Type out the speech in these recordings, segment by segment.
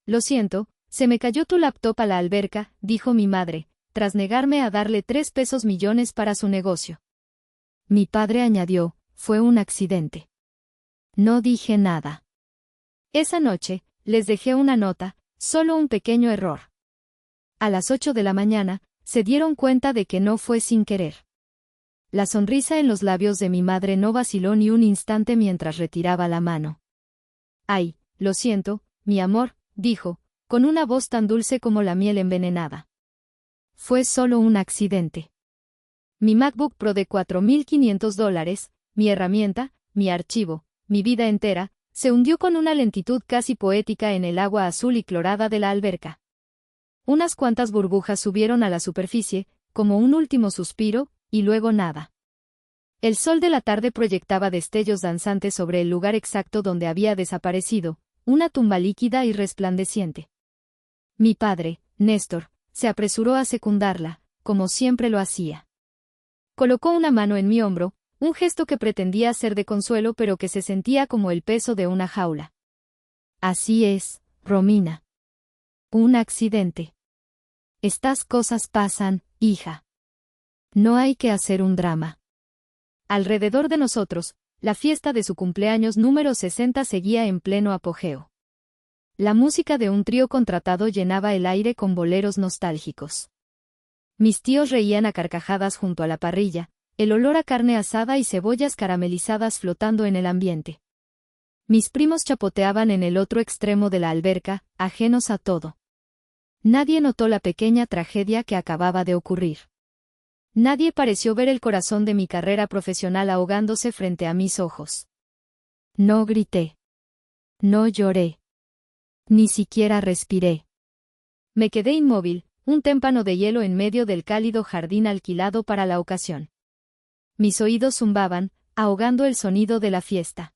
Lo siento, se me cayó tu laptop a la alberca, dijo mi madre, tras negarme a darle 3 pesos millones para su negocio. Mi padre añadió, fue un accidente. No dije nada. Esa noche, les dejé una nota, solo un pequeño error. A las 8 de la mañana, se dieron cuenta de que no fue sin querer. La sonrisa en los labios de mi madre no vaciló ni un instante mientras retiraba la mano. Ay, lo siento, mi amor, dijo, con una voz tan dulce como la miel envenenada. Fue solo un accidente. Mi MacBook Pro de $4,500, mi herramienta, mi archivo, mi vida entera, se hundió con una lentitud casi poética en el agua azul y clorada de la alberca. Unas cuantas burbujas subieron a la superficie, como un último suspiro, y luego nada. El sol de la tarde proyectaba destellos danzantes sobre el lugar exacto donde había desaparecido, una tumba líquida y resplandeciente. Mi padre, Néstor, se apresuró a secundarla, como siempre lo hacía. Colocó una mano en mi hombro, un gesto que pretendía ser de consuelo pero que se sentía como el peso de una jaula. Así es, Romina. Un accidente. Estas cosas pasan, hija. No hay que hacer un drama. Alrededor de nosotros, la fiesta de su cumpleaños número 60 seguía en pleno apogeo. La música de un trío contratado llenaba el aire con boleros nostálgicos. Mis tíos reían a carcajadas junto a la parrilla, el olor a carne asada y cebollas caramelizadas flotando en el ambiente. Mis primos chapoteaban en el otro extremo de la alberca, ajenos a todo. Nadie notó la pequeña tragedia que acababa de ocurrir. Nadie pareció ver el corazón de mi carrera profesional ahogándose frente a mis ojos. No grité. No lloré. Ni siquiera respiré. Me quedé inmóvil, un témpano de hielo en medio del cálido jardín alquilado para la ocasión. Mis oídos zumbaban, ahogando el sonido de la fiesta.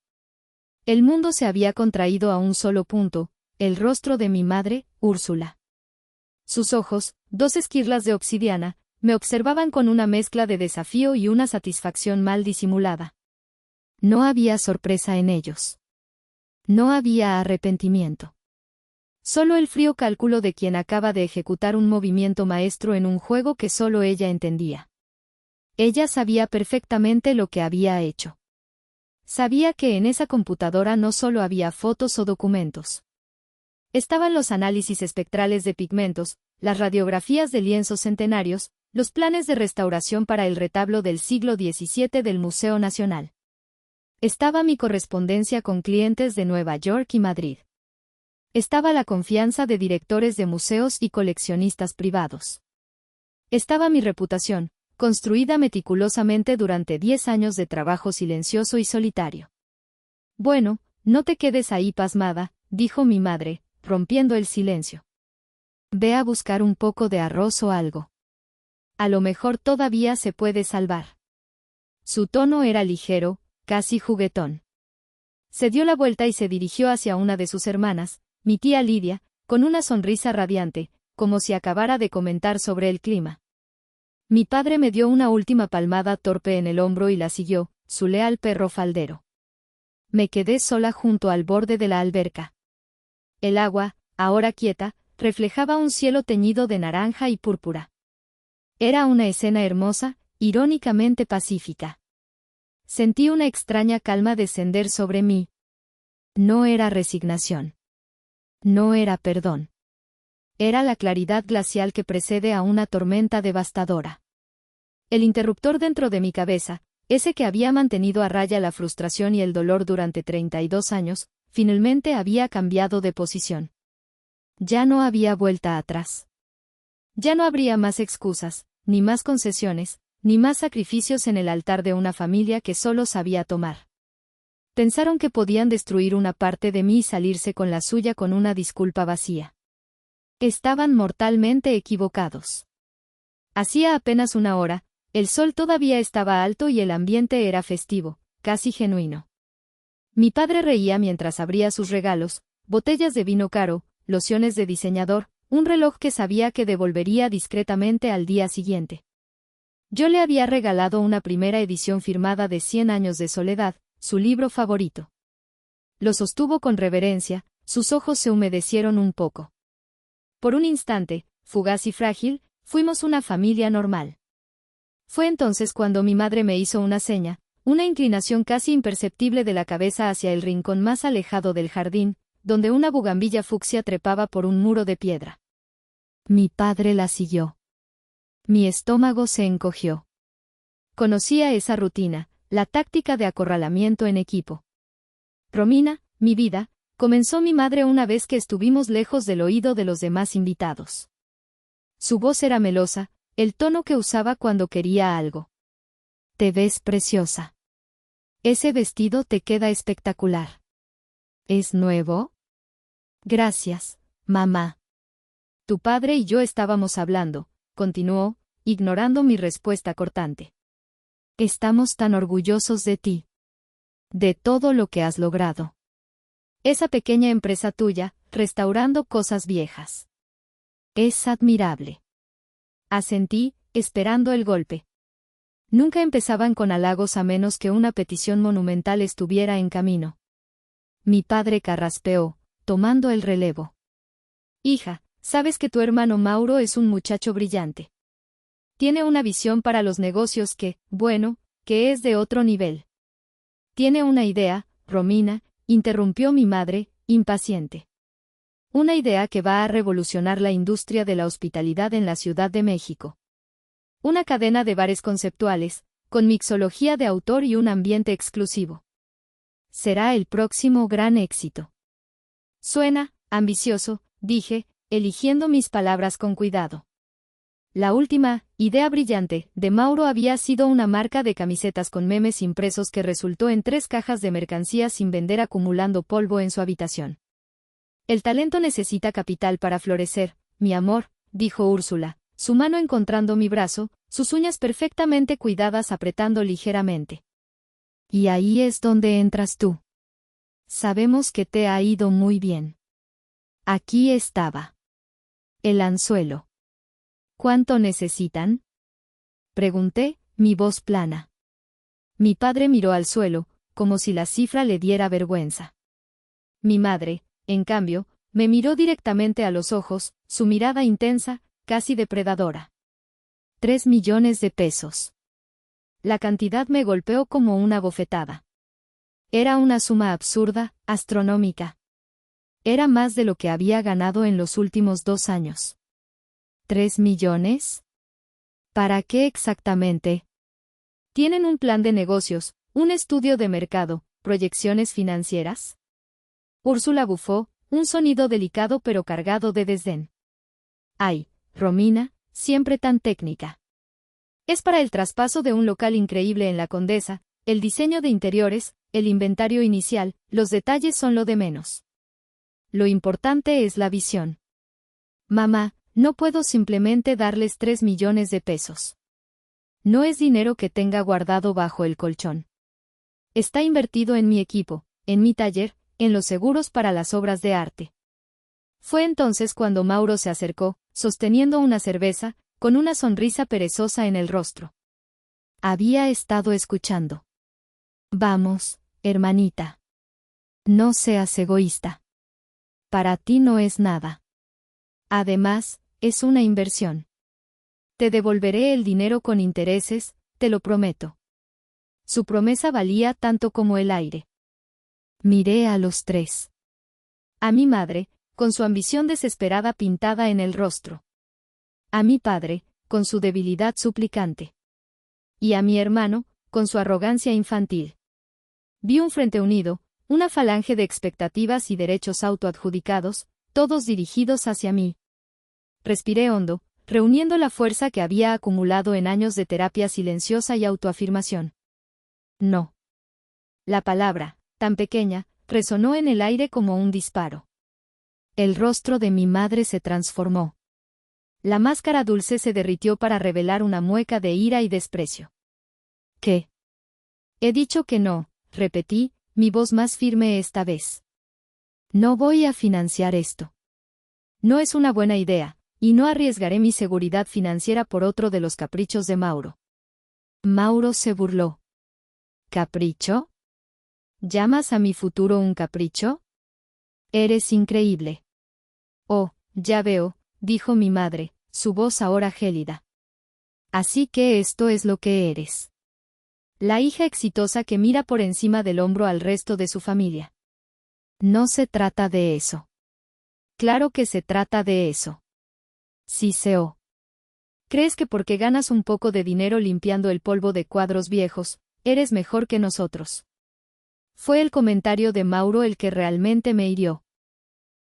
El mundo se había contraído a un solo punto, el rostro de mi madre, Úrsula. Sus ojos, 2 esquirlas de obsidiana, me observaban con una mezcla de desafío y una satisfacción mal disimulada. No había sorpresa en ellos. No había arrepentimiento. Solo el frío cálculo de quien acaba de ejecutar un movimiento maestro en un juego que solo ella entendía. Ella sabía perfectamente lo que había hecho. Sabía que en esa computadora no solo había fotos o documentos. Estaban los análisis espectrales de pigmentos, las radiografías de lienzos centenarios, los planes de restauración para el retablo del siglo XVII del Museo Nacional. Estaba mi correspondencia con clientes de Nueva York y Madrid. Estaba la confianza de directores de museos y coleccionistas privados. Estaba mi reputación, construida meticulosamente durante 10 años de trabajo silencioso y solitario. Bueno, no te quedes ahí pasmada, dijo mi madre, rompiendo el silencio. Ve a buscar un poco de arroz o algo. A lo mejor todavía se puede salvar. Su tono era ligero, casi juguetón. Se dio la vuelta y se dirigió hacia una de sus hermanas, mi tía Lidia, con una sonrisa radiante, como si acabara de comentar sobre el clima. Mi padre me dio una última palmada torpe en el hombro y la siguió, su leal perro faldero. Me quedé sola junto al borde de la alberca. El agua, ahora quieta, reflejaba un cielo teñido de naranja y púrpura. Era una escena hermosa, irónicamente pacífica. Sentí una extraña calma descender sobre mí. No era resignación. No era perdón. Era la claridad glacial que precede a una tormenta devastadora. El interruptor dentro de mi cabeza, ese que había mantenido a raya la frustración y el dolor durante 32 años, finalmente había cambiado de posición. Ya no había vuelta atrás. Ya no habría más excusas, ni más concesiones, ni más sacrificios en el altar de una familia que solo sabía tomar. Pensaron que podían destruir una parte de mí y salirse con la suya con una disculpa vacía. Estaban mortalmente equivocados. Hacía apenas una hora, el sol todavía estaba alto y el ambiente era festivo, casi genuino. Mi padre reía mientras abría sus regalos, botellas de vino caro, lociones de diseñador, un reloj que sabía que devolvería discretamente al día siguiente. Yo le había regalado una primera edición firmada de 100 años de soledad, su libro favorito. Lo sostuvo con reverencia, sus ojos se humedecieron un poco. Por un instante, fugaz y frágil, fuimos una familia normal. Fue entonces cuando mi madre me hizo una seña, una inclinación casi imperceptible de la cabeza hacia el rincón más alejado del jardín, donde una bugambilla fucsia trepaba por un muro de piedra. Mi padre la siguió. Mi estómago se encogió. Conocía esa rutina, la táctica de acorralamiento en equipo. Romina, mi vida, comenzó mi madre una vez que estuvimos lejos del oído de los demás invitados. Su voz era melosa, el tono que usaba cuando quería algo. Te ves preciosa. Ese vestido te queda espectacular. ¿Es nuevo? Gracias, mamá. Tu padre y yo estábamos hablando, continuó, ignorando mi respuesta cortante. Estamos tan orgullosos de ti. De todo lo que has logrado. Esa pequeña empresa tuya, restaurando cosas viejas. Es admirable. Asentí, esperando el golpe. Nunca empezaban con halagos a menos que una petición monumental estuviera en camino. Mi padre carraspeó, tomando el relevo. Hija, sabes que tu hermano Mauro es un muchacho brillante. Tiene una visión para los negocios que, bueno, que es de otro nivel. Tiene una idea, Romina, interrumpió mi madre, impaciente. Una idea que va a revolucionar la industria de la hospitalidad en la Ciudad de México. Una cadena de bares conceptuales, con mixología de autor y un ambiente exclusivo. Será el próximo gran éxito. Suena ambicioso, dije, eligiendo mis palabras con cuidado. La última, idea brillante, de Mauro había sido una marca de camisetas con memes impresos que resultó en 3 cajas de mercancía sin vender acumulando polvo en su habitación. El talento necesita capital para florecer, mi amor, dijo Úrsula, su mano encontrando mi brazo, sus uñas perfectamente cuidadas apretando ligeramente. Y ahí es donde entras tú. Sabemos que te ha ido muy bien. Aquí estaba. El anzuelo. ¿Cuánto necesitan? Pregunté, mi voz plana. Mi padre miró al suelo, como si la cifra le diera vergüenza. Mi madre, en cambio, me miró directamente a los ojos, su mirada intensa, casi depredadora. 3 millones de pesos. La cantidad me golpeó como una bofetada. Era una suma absurda, astronómica. Era más de lo que había ganado en los últimos 2 años. ¿3 millones? ¿Para qué exactamente? ¿Tienen un plan de negocios, un estudio de mercado, proyecciones financieras? Úrsula bufó, un sonido delicado pero cargado de desdén. Ay, Romina, siempre tan técnica. Es para el traspaso de un local increíble en la Condesa, el diseño de interiores, el inventario inicial, los detalles son lo de menos. Lo importante es la visión. Mamá, no puedo simplemente darles 3 millones de pesos. No es dinero que tenga guardado bajo el colchón. Está invertido en mi equipo, en mi taller, en los seguros para las obras de arte. Fue entonces cuando Mauro se acercó, sosteniendo una cerveza, con una sonrisa perezosa en el rostro. Había estado escuchando. Vamos, hermanita. No seas egoísta. Para ti no es nada. Además, es una inversión. Te devolveré el dinero con intereses, te lo prometo. Su promesa valía tanto como el aire. Miré a los 3. A mi madre, con su ambición desesperada pintada en el rostro. A mi padre, con su debilidad suplicante. Y a mi hermano, con su arrogancia infantil. Vi un frente unido, una falange de expectativas y derechos autoadjudicados, todos dirigidos hacia mí. Respiré hondo, reuniendo la fuerza que había acumulado en años de terapia silenciosa y autoafirmación. No. La palabra, tan pequeña, resonó en el aire como un disparo. El rostro de mi madre se transformó. La máscara dulce se derritió para revelar una mueca de ira y desprecio. ¿Qué? He dicho que no, repetí, mi voz más firme esta vez. No voy a financiar esto. No es una buena idea, y no arriesgaré mi seguridad financiera por otro de los caprichos de Mauro. Mauro se burló. ¿Capricho? ¿Llamas a mi futuro un capricho? Eres increíble. Oh, ya veo, dijo mi madre, su voz ahora gélida. Así que esto es lo que eres. La hija exitosa que mira por encima del hombro al resto de su familia. No se trata de eso. Claro que se trata de eso. Sí, Seo. ¿Crees que porque ganas un poco de dinero limpiando el polvo de cuadros viejos, eres mejor que nosotros? Fue el comentario de Mauro el que realmente me hirió.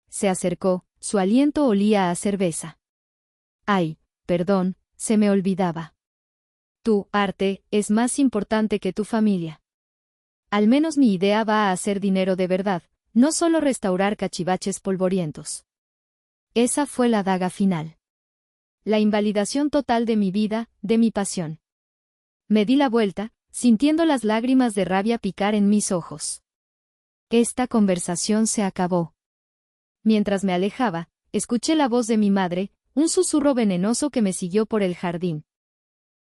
Se acercó, su aliento olía a cerveza. Ay, perdón, se me olvidaba. Tu arte es más importante que tu familia. Al menos mi idea va a hacer dinero de verdad, no solo restaurar cachivaches polvorientos. Esa fue la daga final. La invalidación total de mi vida, de mi pasión. Me di la vuelta, sintiendo las lágrimas de rabia picar en mis ojos. Esta conversación se acabó. Mientras me alejaba, escuché la voz de mi madre, un susurro venenoso que me siguió por el jardín.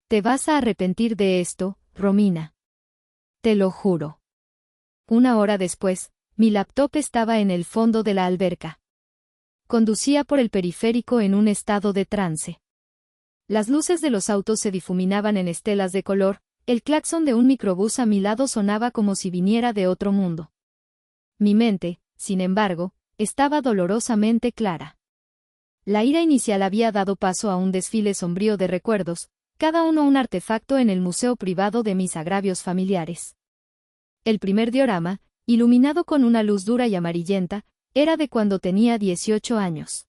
Te vas a arrepentir de esto, Romina. Te lo juro. Una hora después, mi laptop estaba en el fondo de la alberca. Conducía por el periférico en un estado de trance. Las luces de los autos se difuminaban en estelas de color, el claxon de un microbús a mi lado sonaba como si viniera de otro mundo. Mi mente, sin embargo, estaba dolorosamente clara. La ira inicial había dado paso a un desfile sombrío de recuerdos, cada uno un artefacto en el museo privado de mis agravios familiares. El primer diorama, iluminado con una luz dura y amarillenta, era de cuando tenía 18 años.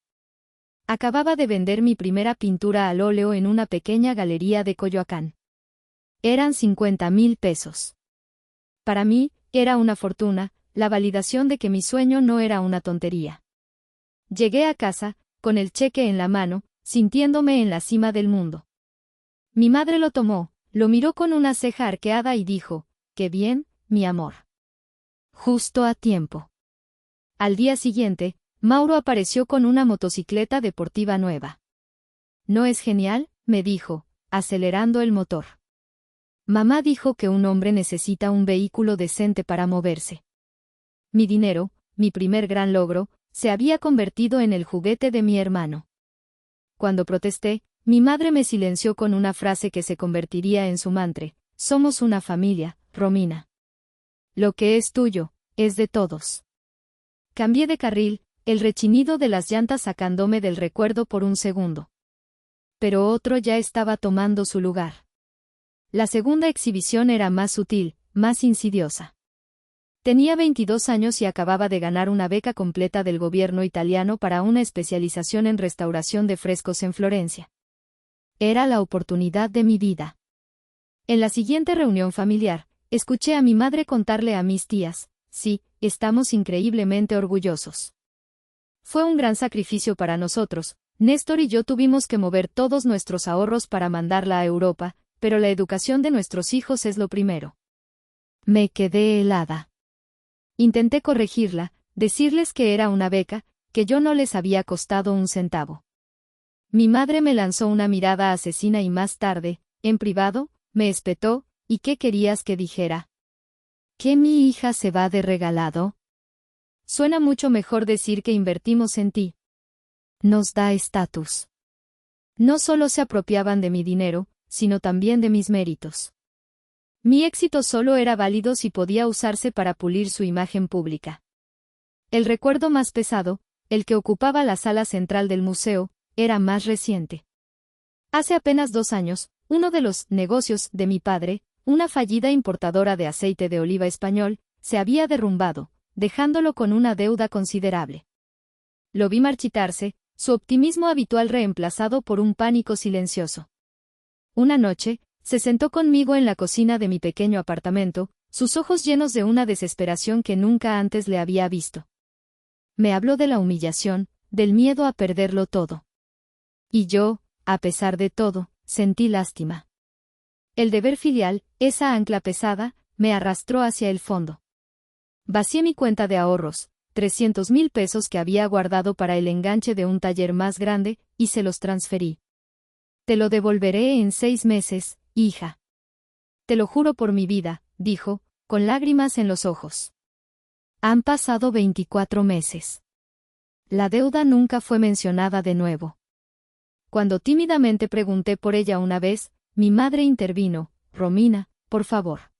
Acababa de vender mi primera pintura al óleo en una pequeña galería de Coyoacán. Eran 50,000 pesos. Para mí, era una fortuna, la validación de que mi sueño no era una tontería. Llegué a casa, con el cheque en la mano, sintiéndome en la cima del mundo. Mi madre lo tomó, lo miró con una ceja arqueada y dijo, «Qué bien, mi amor». Justo a tiempo. Al día siguiente, Mauro apareció con una motocicleta deportiva nueva. «¿No es genial?», me dijo, acelerando el motor. Mamá dijo que un hombre necesita un vehículo decente para moverse. Mi dinero, mi primer gran logro, se había convertido en el juguete de mi hermano. Cuando protesté, mi madre me silenció con una frase que se convertiría en su mantra: «Somos una familia, Romina. Lo que es tuyo, es de todos». Cambié de carril, el rechinido de las llantas sacándome del recuerdo por un segundo. Pero otro ya estaba tomando su lugar. La segunda exhibición era más sutil, más insidiosa. Tenía 22 años y acababa de ganar una beca completa del gobierno italiano para una especialización en restauración de frescos en Florencia. Era la oportunidad de mi vida. En la siguiente reunión familiar, escuché a mi madre contarle a mis tías: «Sí, estamos increíblemente orgullosos. Fue un gran sacrificio para nosotros, Néstor y yo tuvimos que mover todos nuestros ahorros para mandarla a Europa, pero la educación de nuestros hijos es lo primero». Me quedé helada. Intenté corregirla, decirles que era una beca, que yo no les había costado un centavo. Mi madre me lanzó una mirada asesina y más tarde, en privado, me espetó: «¿Y qué querías que dijera? ¿Que mi hija se va de regalado? Suena mucho mejor decir que invertimos en ti. Nos da estatus». No solo se apropiaban de mi dinero, sino también de mis méritos. Mi éxito solo era válido si podía usarse para pulir su imagen pública. El recuerdo más pesado, el que ocupaba la sala central del museo, era más reciente. Hace apenas 2 años, uno de los negocios de mi padre, una fallida importadora de aceite de oliva español, se había derrumbado, dejándolo con una deuda considerable. Lo vi marchitarse, su optimismo habitual reemplazado por un pánico silencioso. Una noche, se sentó conmigo en la cocina de mi pequeño apartamento, sus ojos llenos de una desesperación que nunca antes le había visto. Me habló de la humillación, del miedo a perderlo todo. Y yo, a pesar de todo, sentí lástima. El deber filial, esa ancla pesada, me arrastró hacia el fondo. Vacié mi cuenta de ahorros, 300,000 pesos que había guardado para el enganche de un taller más grande, y se los transferí. «Te lo devolveré en 6 meses, hija». «Te lo juro por mi vida», dijo, con lágrimas en los ojos. Han pasado 24 meses. La deuda nunca fue mencionada de nuevo. Cuando tímidamente pregunté por ella una vez, mi madre intervino: Romina, por favor.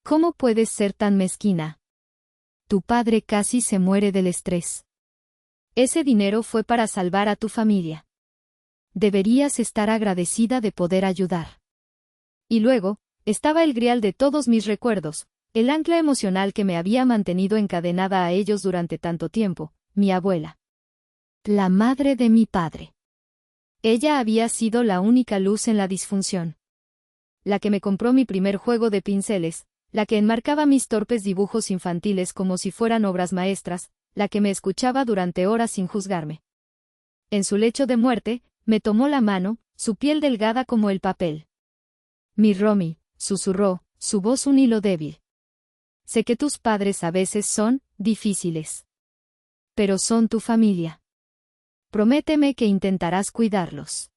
¿Cómo puedes ser tan mezquina? Tu padre casi se muere del estrés. Ese dinero fue para salvar a tu familia. Deberías estar agradecida de poder ayudar. Y luego, estaba el grial de todos mis recuerdos, el ancla emocional que me había mantenido encadenada a ellos durante tanto tiempo, mi abuela. La madre de mi padre. Ella había sido la única luz en la disfunción. La que me compró mi primer juego de pinceles, la que enmarcaba mis torpes dibujos infantiles como si fueran obras maestras, la que me escuchaba durante horas sin juzgarme. En su lecho de muerte, me tomó la mano, su piel delgada como el papel. Mi Romy, susurró, su voz un hilo débil. Sé que tus padres a veces son difíciles. Pero son tu familia. Prométeme que intentarás cuidarlos.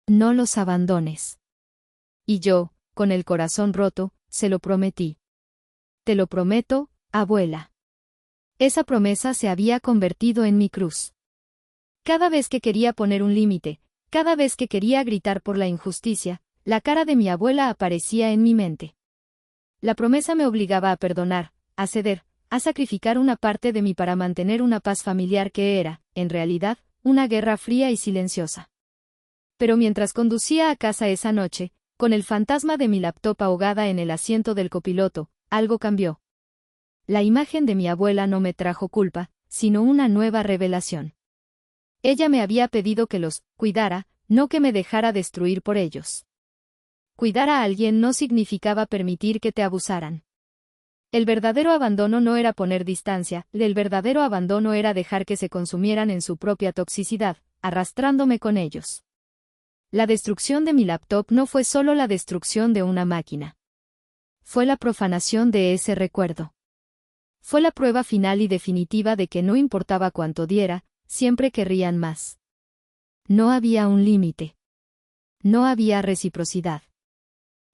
No los abandones. Y yo, con el corazón roto, se lo prometí. Te lo prometo, abuela. Esa promesa se había convertido en mi cruz. Cada vez que quería poner un límite, cada vez que quería gritar por la injusticia, la cara de mi abuela aparecía en mi mente. La promesa me obligaba a perdonar, a ceder, a sacrificar una parte de mí para mantener una paz familiar que era, en realidad, una guerra fría y silenciosa. Pero mientras conducía a casa esa noche, con el fantasma de mi laptop ahogada en el asiento del copiloto, algo cambió. La imagen de mi abuela no me trajo culpa, sino una nueva revelación. Ella me había pedido que los cuidara, no que me dejara destruir por ellos. Cuidar a alguien no significaba permitir que te abusaran. El verdadero abandono no era poner distancia, el verdadero abandono era dejar que se consumieran en su propia toxicidad, arrastrándome con ellos. La destrucción de mi laptop no fue solo la destrucción de una máquina. Fue la profanación de ese recuerdo. Fue la prueba final y definitiva de que no importaba cuánto diera, siempre querrían más. No había un límite. No había reciprocidad.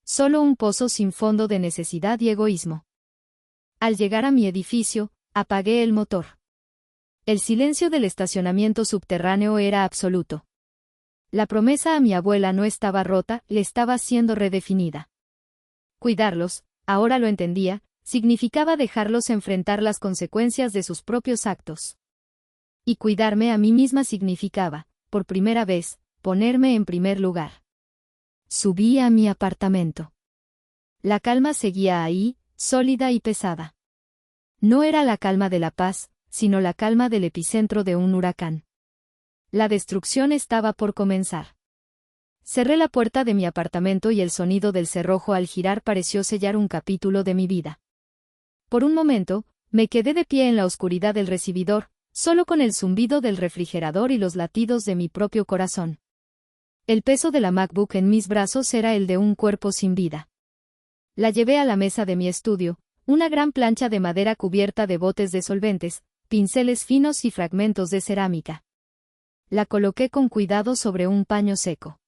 Solo un pozo sin fondo de necesidad y egoísmo. Al llegar a mi edificio, apagué el motor. El silencio del estacionamiento subterráneo era absoluto. La promesa a mi abuela no estaba rota, le estaba siendo redefinida. Cuidarlos, ahora lo entendía, significaba dejarlos enfrentar las consecuencias de sus propios actos. Y cuidarme a mí misma significaba, por primera vez, ponerme en primer lugar. Subí a mi apartamento. La calma seguía ahí, sólida y pesada. No era la calma de la paz, sino la calma del epicentro de un huracán. La destrucción estaba por comenzar. Cerré la puerta de mi apartamento y el sonido del cerrojo al girar pareció sellar un capítulo de mi vida. Por un momento, me quedé de pie en la oscuridad del recibidor, solo con el zumbido del refrigerador y los latidos de mi propio corazón. El peso de la MacBook en mis brazos era el de un cuerpo sin vida. La llevé a la mesa de mi estudio, una gran plancha de madera cubierta de botes de solventes, pinceles finos y fragmentos de cerámica. La coloqué con cuidado sobre un paño seco.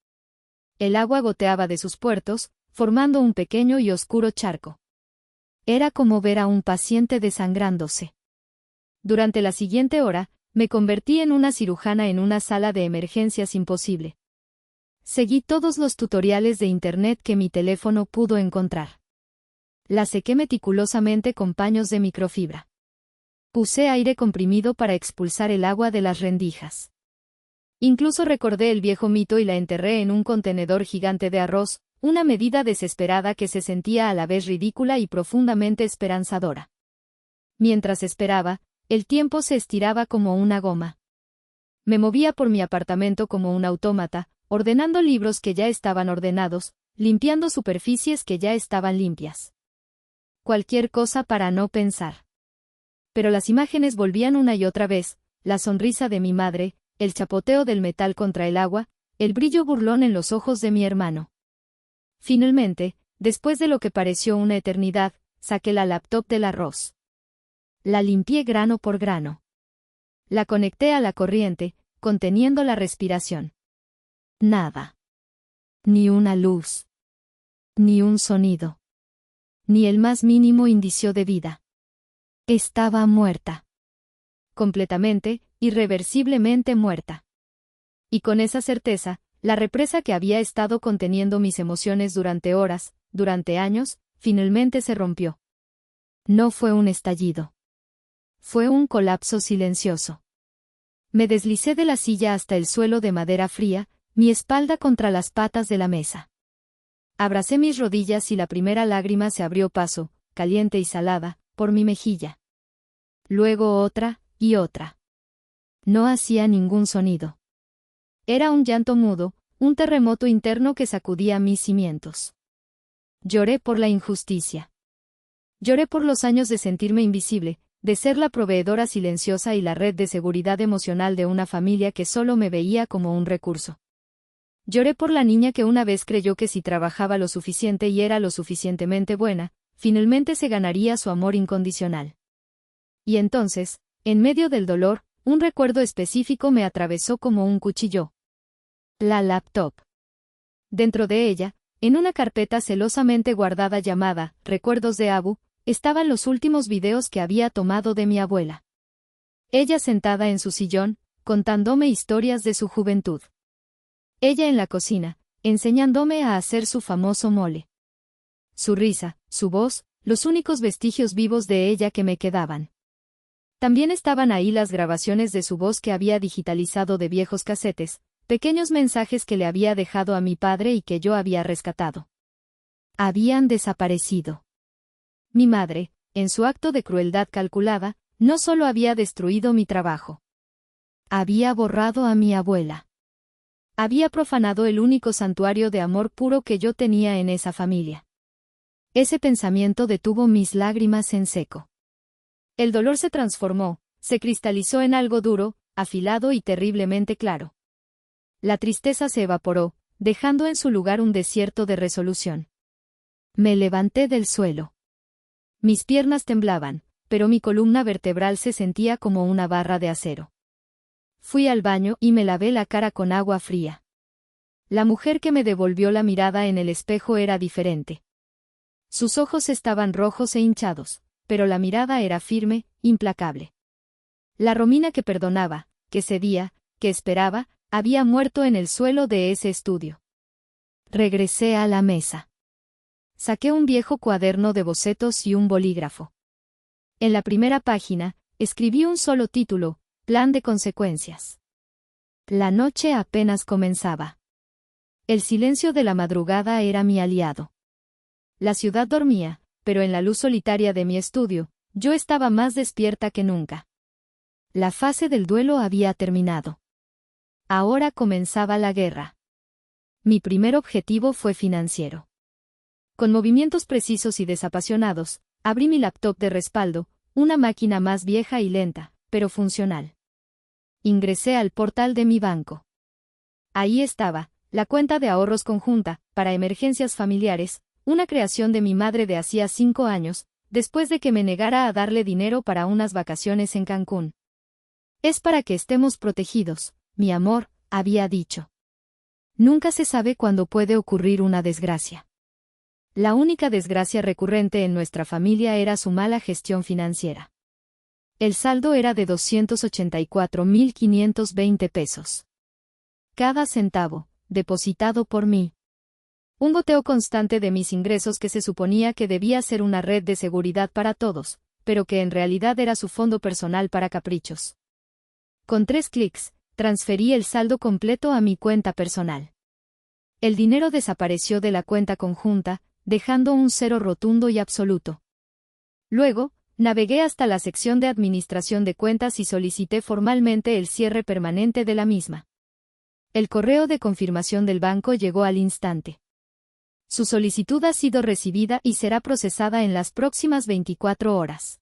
El agua goteaba de sus puertos, formando un pequeño y oscuro charco. Era como ver a un paciente desangrándose. Durante la siguiente hora, me convertí en una cirujana en una sala de emergencias imposible. Seguí todos los tutoriales de internet que mi teléfono pudo encontrar. La sequé meticulosamente con paños de microfibra. Usé aire comprimido para expulsar el agua de las rendijas. Incluso recordé el viejo mito y la enterré en un contenedor gigante de arroz, una medida desesperada que se sentía a la vez ridícula y profundamente esperanzadora. Mientras esperaba, el tiempo se estiraba como una goma. Me movía por mi apartamento como un autómata, ordenando libros que ya estaban ordenados, limpiando superficies que ya estaban limpias. Cualquier cosa para no pensar. Pero las imágenes volvían una y otra vez, la sonrisa de mi madre, el chapoteo del metal contra el agua, el brillo burlón en los ojos de mi hermano. Finalmente, después de lo que pareció una eternidad, saqué la laptop del arroz. La limpié grano por grano. La conecté a la corriente, conteniendo la respiración. Nada. Ni una luz. Ni un sonido. Ni el más mínimo indicio de vida. Estaba muerta. Completamente, irreversiblemente muerta. Y con esa certeza, la represa que había estado conteniendo mis emociones durante horas, durante años, finalmente se rompió. No fue un estallido. Fue un colapso silencioso. Me deslicé de la silla hasta el suelo de madera fría, mi espalda contra las patas de la mesa. Abracé mis rodillas y la primera lágrima se abrió paso, caliente y salada, por mi mejilla. Luego otra, y otra. No hacía ningún sonido. Era un llanto mudo, un terremoto interno que sacudía mis cimientos. Lloré por la injusticia. Lloré por los años de sentirme invisible, de ser la proveedora silenciosa y la red de seguridad emocional de una familia que solo me veía como un recurso. Lloré por la niña que una vez creyó que si trabajaba lo suficiente y era lo suficientemente buena, finalmente se ganaría su amor incondicional. Y entonces, en medio del dolor, un recuerdo específico me atravesó como un cuchillo. La laptop. Dentro de ella, en una carpeta celosamente guardada llamada Recuerdos de Abu, estaban los últimos videos que había tomado de mi abuela. Ella sentada en su sillón, contándome historias de su juventud. Ella en la cocina, enseñándome a hacer su famoso mole. Su risa, su voz, los únicos vestigios vivos de ella que me quedaban. También estaban ahí las grabaciones de su voz que había digitalizado de viejos casetes, pequeños mensajes que le había dejado a mi padre y que yo había rescatado. Habían desaparecido. Mi madre, en su acto de crueldad calculada, no solo había destruido mi trabajo. Había borrado a mi abuela. Había profanado el único santuario de amor puro que yo tenía en esa familia. Ese pensamiento detuvo mis lágrimas en seco. El dolor se transformó, se cristalizó en algo duro, afilado y terriblemente claro. La tristeza se evaporó, dejando en su lugar un desierto de resolución. Me levanté del suelo. Mis piernas temblaban, pero mi columna vertebral se sentía como una barra de acero. Fui al baño y me lavé la cara con agua fría. La mujer que me devolvió la mirada en el espejo era diferente. Sus ojos estaban rojos e hinchados, pero la mirada era firme, implacable. La Romina que perdonaba, que cedía, que esperaba, había muerto en el suelo de ese estudio. Regresé a la mesa. Saqué un viejo cuaderno de bocetos y un bolígrafo. En la primera página, escribí un solo título: Plan de consecuencias. La noche apenas comenzaba. El silencio de la madrugada era mi aliado. La ciudad dormía, pero en la luz solitaria de mi estudio, yo estaba más despierta que nunca. La fase del duelo había terminado. Ahora comenzaba la guerra. Mi primer objetivo fue financiero. Con movimientos precisos y desapasionados, abrí mi laptop de respaldo, una máquina más vieja y lenta, pero funcional. Ingresé al portal de mi banco. Ahí estaba, la cuenta de ahorros conjunta, para emergencias familiares, una creación de mi madre de hacía 5 años, después de que me negara a darle dinero para unas vacaciones en Cancún. Es para que estemos protegidos, mi amor, había dicho. Nunca se sabe cuándo puede ocurrir una desgracia. La única desgracia recurrente en nuestra familia era su mala gestión financiera. El saldo era de 284.520 pesos. Cada centavo, depositado por mí. Un goteo constante de mis ingresos que se suponía que debía ser una red de seguridad para todos, pero que en realidad era su fondo personal para caprichos. Con 3 clics, transferí el saldo completo a mi cuenta personal. El dinero desapareció de la cuenta conjunta, dejando un cero rotundo y absoluto. Luego, navegué hasta la sección de administración de cuentas y solicité formalmente el cierre permanente de la misma. El correo de confirmación del banco llegó al instante. Su solicitud ha sido recibida y será procesada en las próximas 24 horas.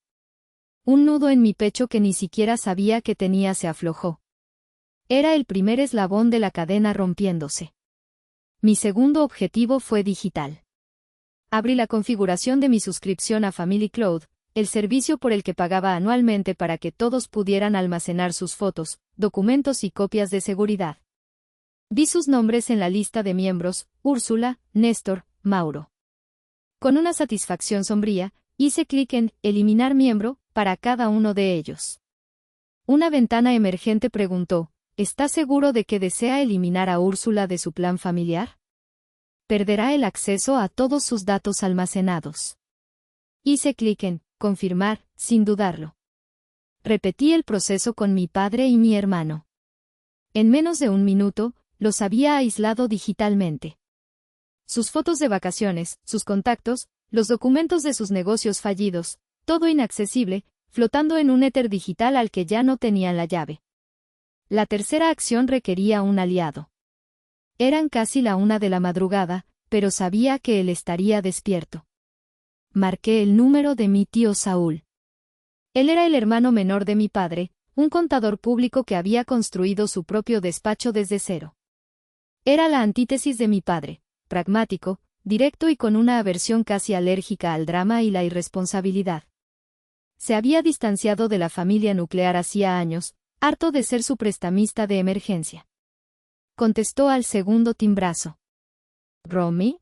Un nudo en mi pecho que ni siquiera sabía que tenía se aflojó. Era el primer eslabón de la cadena rompiéndose. Mi segundo objetivo fue digital. Abrí la configuración de mi suscripción a Family Cloud, el servicio por el que pagaba anualmente para que todos pudieran almacenar sus fotos, documentos y copias de seguridad. Vi sus nombres en la lista de miembros: Úrsula, Néstor, Mauro. Con una satisfacción sombría, hice clic en «Eliminar miembro» para cada uno de ellos. Una ventana emergente preguntó, ¿está seguro de que desea eliminar a Úrsula de su plan familiar? Perderá el acceso a todos sus datos almacenados. Hice clic en confirmar, sin dudarlo. Repetí el proceso con mi padre y mi hermano. En menos de un minuto, los había aislado digitalmente. Sus fotos de vacaciones, sus contactos, los documentos de sus negocios fallidos, todo inaccesible, flotando en un éter digital al que ya no tenían la llave. La tercera acción requería un aliado. Eran casi la 1 de la madrugada, pero sabía que él estaría despierto. Marqué el número de mi tío Saúl. Él era el hermano menor de mi padre, un contador público que había construido su propio despacho desde cero. Era la antítesis de mi padre, pragmático, directo y con una aversión casi alérgica al drama y la irresponsabilidad. Se había distanciado de la familia nuclear hacía años, harto de ser su prestamista de emergencia. Contestó al segundo timbrazo. «¿Romy?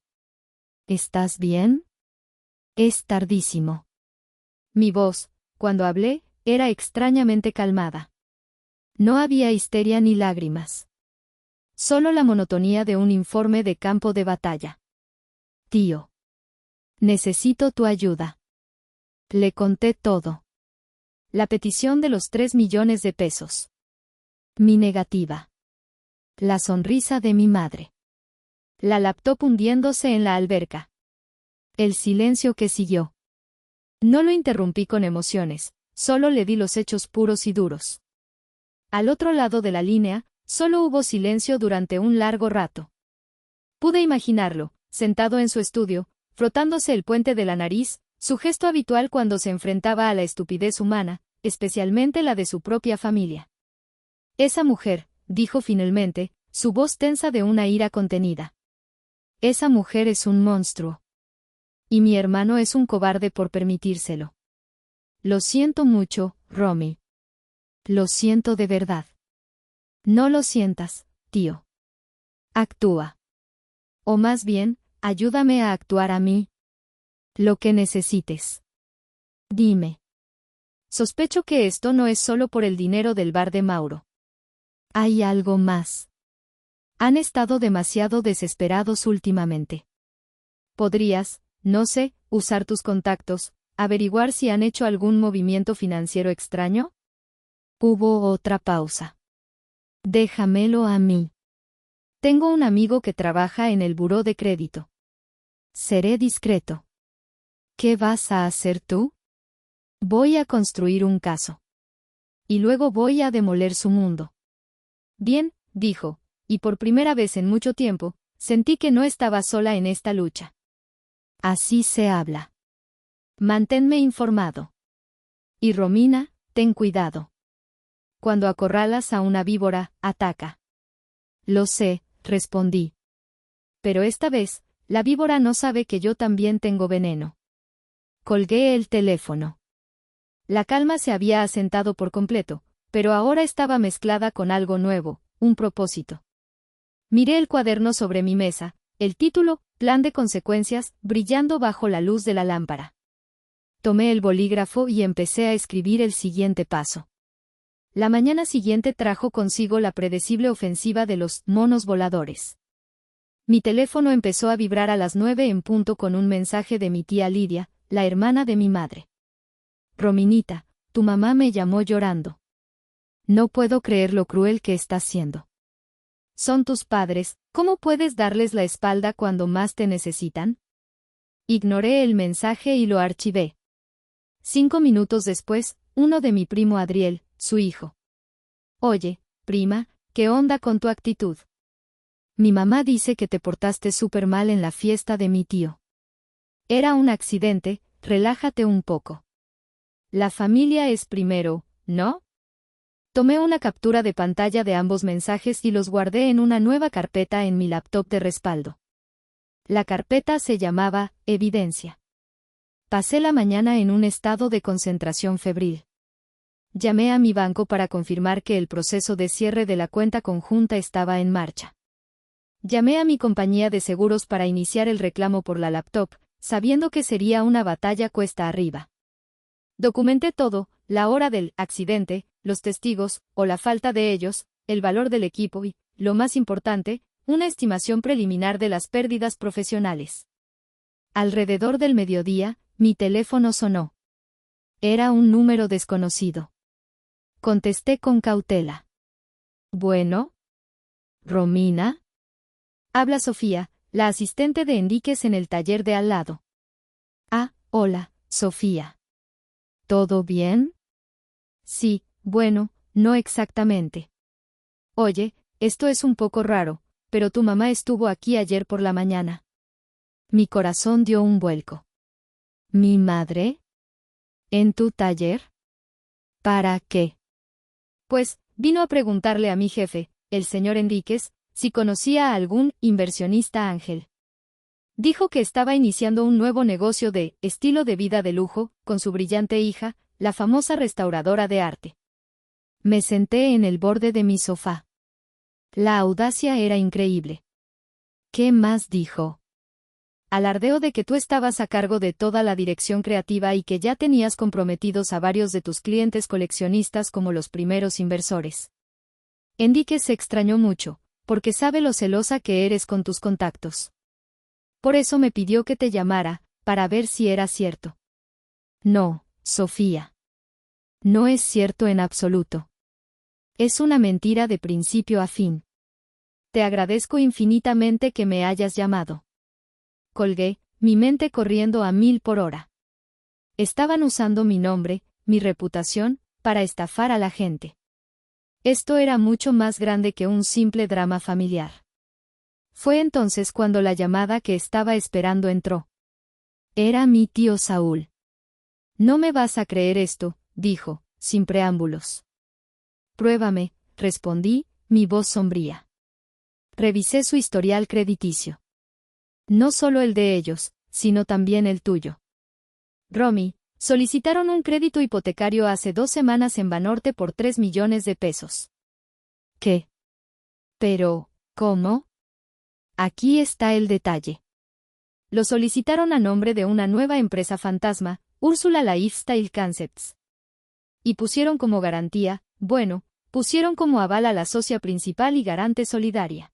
¿Estás bien?» «Es tardísimo». Mi voz, cuando hablé, era extrañamente calmada. No había histeria ni lágrimas. Solo la monotonía de un informe de campo de batalla. «Tío. Necesito tu ayuda». Le conté todo. La petición de los 3 millones de pesos. Mi negativa. La sonrisa de mi madre. La laptop hundiéndose en la alberca. El silencio que siguió. No lo interrumpí con emociones, solo le di los hechos puros y duros. Al otro lado de la línea, solo hubo silencio durante un largo rato. Pude imaginarlo, sentado en su estudio, frotándose el puente de la nariz, su gesto habitual cuando se enfrentaba a la estupidez humana, especialmente la de su propia familia. «Esa mujer», dijo finalmente, su voz tensa de una ira contenida. «Esa mujer es un monstruo. Y mi hermano es un cobarde por permitírselo. Lo siento mucho, Romy. Lo siento de verdad». «No lo sientas, tío. Actúa. O más bien, ayúdame a actuar a mí. Lo que necesites. Dime». Sospecho que esto no es solo por el dinero del bar de Mauro. Hay algo más. Han estado demasiado desesperados últimamente. ¿Podrías, no sé, usar tus contactos, averiguar si han hecho algún movimiento financiero extraño? Hubo otra pausa. Déjamelo a mí. Tengo un amigo que trabaja en el buró de crédito. Seré discreto. ¿Qué vas a hacer tú? Voy a construir un caso. Y luego voy a demoler su mundo. Bien, dijo, y por primera vez en mucho tiempo, sentí que no estaba sola en esta lucha. Así se habla. Manténme informado. Y Romina, ten cuidado. Cuando acorralas a una víbora, ataca. Lo sé, respondí. Pero esta vez, la víbora no sabe que yo también tengo veneno. Colgué el teléfono. La calma se había asentado por completo, pero ahora estaba mezclada con algo nuevo, un propósito. Miré el cuaderno sobre mi mesa, el título, Plan de consecuencias, brillando bajo la luz de la lámpara. Tomé el bolígrafo y empecé a escribir el siguiente paso. La mañana siguiente trajo consigo la predecible ofensiva de los monos voladores. Mi teléfono empezó a vibrar a las 9 en punto con un mensaje de mi tía Lidia, la hermana de mi madre. Rominita, tu mamá me llamó llorando. No puedo creer lo cruel que estás siendo. Son tus padres, ¿cómo puedes darles la espalda cuando más te necesitan? Ignoré el mensaje y lo archivé. 5 minutos después, uno de mi primo Adriel, su hijo. Oye, prima, ¿qué onda con tu actitud? Mi mamá dice que te portaste súper mal en la fiesta de mi tío. Era un accidente, relájate un poco. La familia es primero, ¿no? Tomé una captura de pantalla de ambos mensajes y los guardé en una nueva carpeta en mi laptop de respaldo. La carpeta se llamaba Evidencia. Pasé la mañana en un estado de concentración febril. Llamé a mi banco para confirmar que el proceso de cierre de la cuenta conjunta estaba en marcha. Llamé a mi compañía de seguros para iniciar el reclamo por la laptop, sabiendo que sería una batalla cuesta arriba. Documenté todo, la hora del accidente, los testigos, o la falta de ellos, el valor del equipo y, lo más importante, una estimación preliminar de las pérdidas profesionales. Alrededor del mediodía, mi teléfono sonó. Era un número desconocido. Contesté con cautela. Bueno. ¿Romina? Habla Sofía, la asistente de Enríquez en el taller de al lado. Ah, hola, Sofía. ¿Todo bien? Sí, bueno, no exactamente. Oye, esto es un poco raro, pero tu mamá estuvo aquí ayer por la mañana. Mi corazón dio un vuelco. ¿Mi madre? ¿En tu taller? ¿Para qué? Pues, vino a preguntarle a mi jefe, el señor Enríquez, si conocía a algún inversionista ángel. Dijo que estaba iniciando un nuevo negocio de estilo de vida de lujo, con su brillante hija, la famosa restauradora de arte. Me senté en el borde de mi sofá. La audacia era increíble. ¿Qué más dijo? Alardeó de que tú estabas a cargo de toda la dirección creativa y que ya tenías comprometidos a varios de tus clientes coleccionistas como los primeros inversores. Enríquez se extrañó mucho, porque sabe lo celosa que eres con tus contactos. Por eso me pidió que te llamara, para ver si era cierto. No, Sofía. No es cierto en absoluto. Es una mentira de principio a fin. Te agradezco infinitamente que me hayas llamado. Colgué, mi mente corriendo a 1000 por hora. Estaban usando mi nombre, mi reputación, para estafar a la gente. Esto era mucho más grande que un simple drama familiar. Fue entonces cuando la llamada que estaba esperando entró. Era mi tío Saúl. No me vas a creer esto, dijo, sin preámbulos. Pruébame, respondí, mi voz sombría. Revisé su historial crediticio. No solo el de ellos, sino también el tuyo. Romy, solicitaron un crédito hipotecario hace 2 semanas en Banorte por 3 millones de pesos. ¿Qué? Pero, ¿cómo? Aquí está el detalle. Lo solicitaron a nombre de una nueva empresa fantasma, Úrsula Lifestyle Concepts. Y pusieron como garantía, bueno, pusieron como aval a la socia principal y garante solidaria.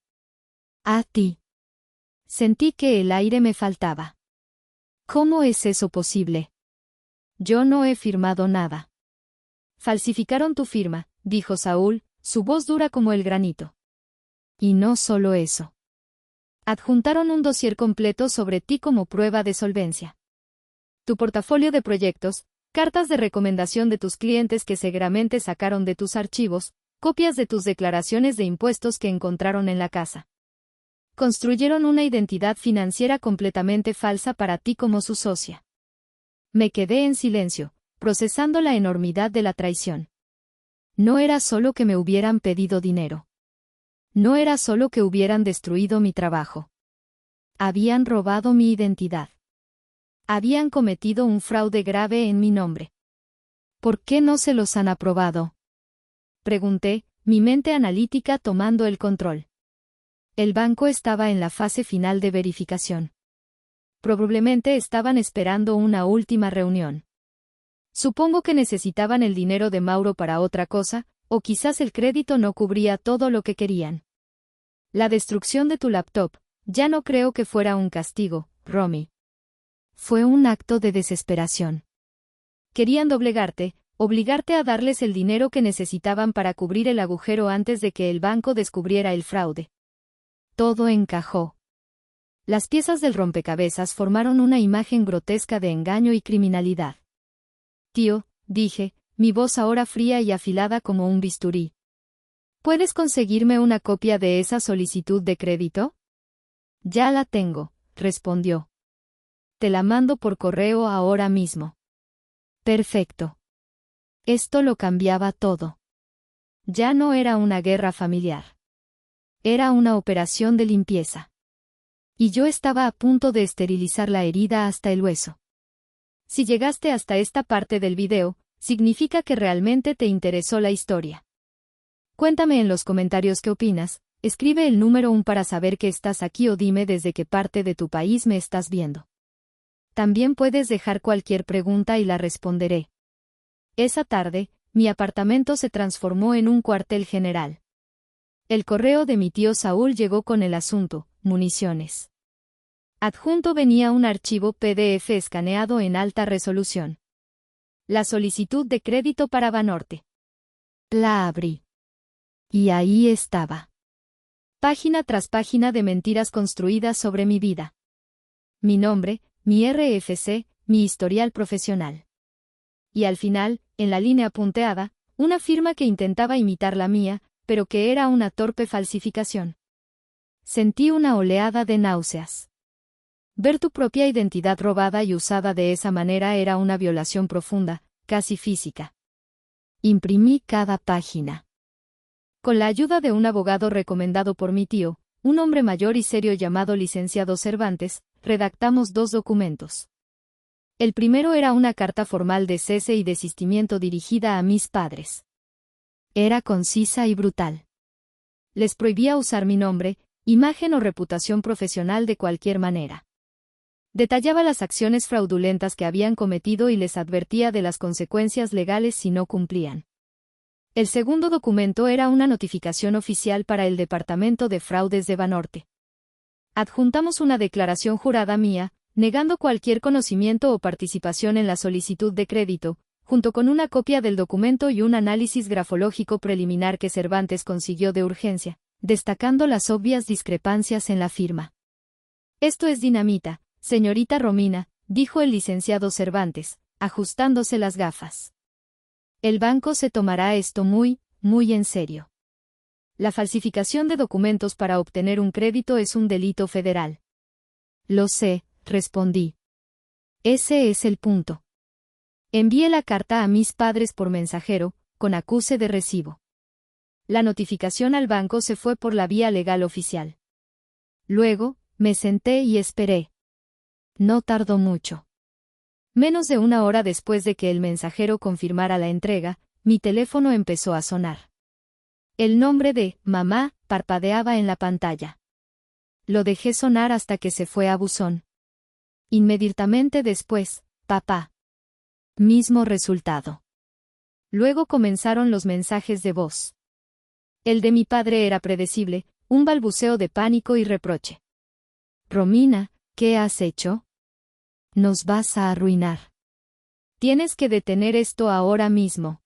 A ti. Sentí que el aire me faltaba. ¿Cómo es eso posible? Yo no he firmado nada. Falsificaron tu firma, dijo Saúl, su voz dura como el granito. Y no solo eso. Adjuntaron un dossier completo sobre ti como prueba de solvencia. Tu portafolio de proyectos, cartas de recomendación de tus clientes que seguramente sacaron de tus archivos, copias de tus declaraciones de impuestos que encontraron en la casa. Construyeron una identidad financiera completamente falsa para ti como su socia. Me quedé en silencio, procesando la enormidad de la traición. No era solo que me hubieran pedido dinero. No era solo que hubieran destruido mi trabajo. Habían robado mi identidad. Habían cometido un fraude grave en mi nombre. ¿Por qué no se los han aprobado? Pregunté, mi mente analítica tomando el control. El banco estaba en la fase final de verificación. Probablemente estaban esperando una última reunión. Supongo que necesitaban el dinero de Mauro para otra cosa, o quizás el crédito no cubría todo lo que querían. La destrucción de tu laptop, ya no creo que fuera un castigo, Romy. Fue un acto de desesperación. Querían doblegarte, obligarte a darles el dinero que necesitaban para cubrir el agujero antes de que el banco descubriera el fraude. Todo encajó. Las piezas del rompecabezas formaron una imagen grotesca de engaño y criminalidad. Tío, dije, mi voz ahora fría y afilada como un bisturí. ¿Puedes conseguirme una copia de esa solicitud de crédito? Ya la tengo, respondió. Te la mando por correo ahora mismo. Perfecto. Esto lo cambiaba todo. Ya no era una guerra familiar. Era una operación de limpieza. Y yo estaba a punto de esterilizar la herida hasta el hueso. Si llegaste hasta esta parte del video, significa que realmente te interesó la historia. Cuéntame en los comentarios qué opinas, escribe el número 1 para saber que estás aquí o dime desde qué parte de tu país me estás viendo. También puedes dejar cualquier pregunta y la responderé. Esa tarde, mi apartamento se transformó en un cuartel general. El correo de mi tío Saúl llegó con el asunto, municiones. Adjunto venía un archivo PDF escaneado en alta resolución. La solicitud de crédito para Banorte. La abrí. Y ahí estaba. Página tras página de mentiras construidas sobre mi vida. Mi nombre, mi RFC, mi historial profesional. Y al final, en la línea punteada, una firma que intentaba imitar la mía, pero que era una torpe falsificación. Sentí una oleada de náuseas. Ver tu propia identidad robada y usada de esa manera era una violación profunda, casi física. Imprimí cada página. Con la ayuda de un abogado recomendado por mi tío, un hombre mayor y serio llamado licenciado Cervantes, redactamos 2 documentos. El primero era una carta formal de cese y desistimiento dirigida a mis padres. Era concisa y brutal. Les prohibía usar mi nombre, imagen o reputación profesional de cualquier manera. Detallaba las acciones fraudulentas que habían cometido y les advertía de las consecuencias legales si no cumplían. El segundo documento era una notificación oficial para el Departamento de Fraudes de Banorte. Adjuntamos una declaración jurada mía, negando cualquier conocimiento o participación en la solicitud de crédito, junto con una copia del documento y un análisis grafológico preliminar que Cervantes consiguió de urgencia, destacando las obvias discrepancias en la firma. Esto es dinamita, señorita Romina, dijo el licenciado Cervantes, ajustándose las gafas. El banco se tomará esto muy, muy en serio. La falsificación de documentos para obtener un crédito es un delito federal. Lo sé, respondí. Ese es el punto. Envié la carta a mis padres por mensajero, con acuse de recibo. La notificación al banco se fue por la vía legal oficial. Luego, me senté y esperé. No tardó mucho. Menos de 1 hora después de que el mensajero confirmara la entrega, mi teléfono empezó a sonar. El nombre de mamá parpadeaba en la pantalla. Lo dejé sonar hasta que se fue a buzón. Inmediatamente después, papá. Mismo resultado. Luego comenzaron los mensajes de voz. El de mi padre era predecible, un balbuceo de pánico y reproche. Romina, ¿qué has hecho? Nos vas a arruinar. Tienes que detener esto ahora mismo.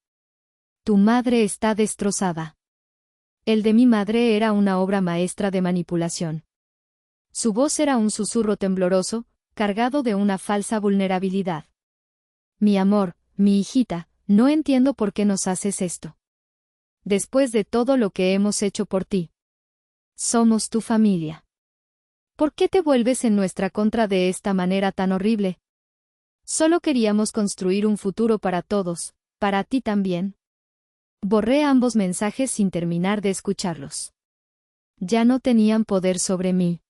Tu madre está destrozada. El de mi madre era una obra maestra de manipulación. Su voz era un susurro tembloroso, cargado de una falsa vulnerabilidad. Mi amor, mi hijita, no entiendo por qué nos haces esto. Después de todo lo que hemos hecho por ti. Somos tu familia. ¿Por qué te vuelves en nuestra contra de esta manera tan horrible? Solo queríamos construir un futuro para todos, para ti también. Borré ambos mensajes sin terminar de escucharlos. Ya no tenían poder sobre mí.